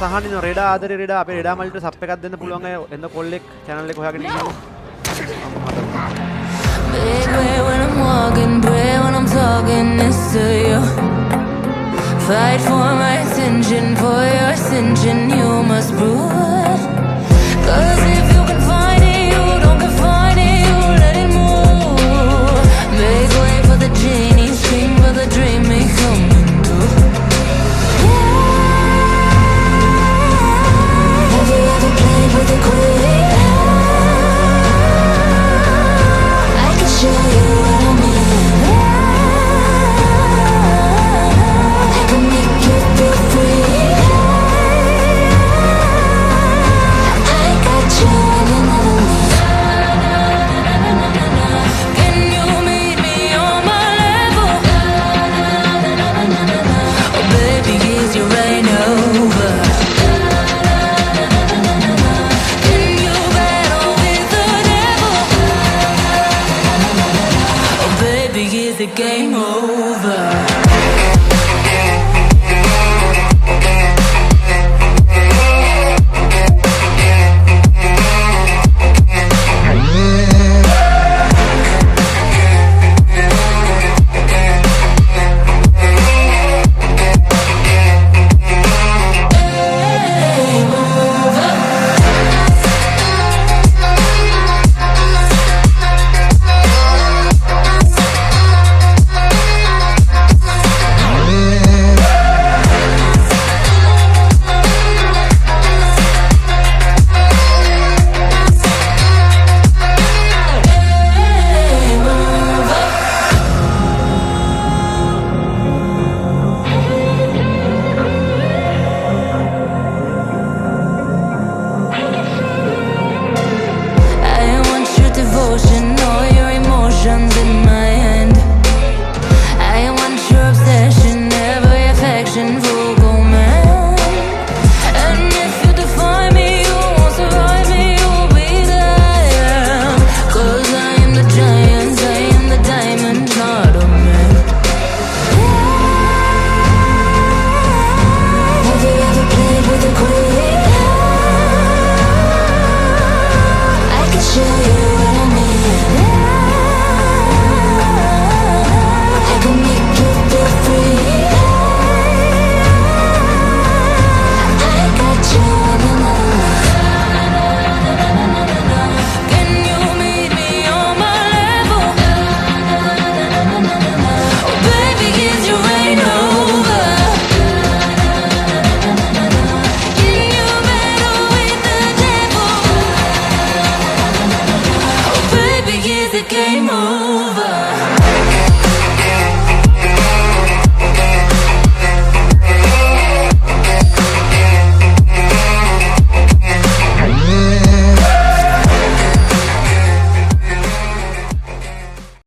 සහනින රෙඩා ආදරේ රෙඩා අපේ රෙඩා මල්ලිට සබ් එකක් දෙන්න පුළුවන් අය එන්න කොල්ලෙක් channel එක හොයාගෙන ඉන්නවා. When I'm walking, pray when I'm talking this to you. Fight for my attention, for your ascension, you must prove. Cause if you can find it, you don't confine it, you let it move. Make way for the genie, scream for the dream may come true. Have you ever played with a queen? I can show you what I mean. I can make you feel free. I got you in another league. Can you meet me on my level? Oh baby, is your reign over? Can you battle with the devil? Oh baby, is the game over? Game over.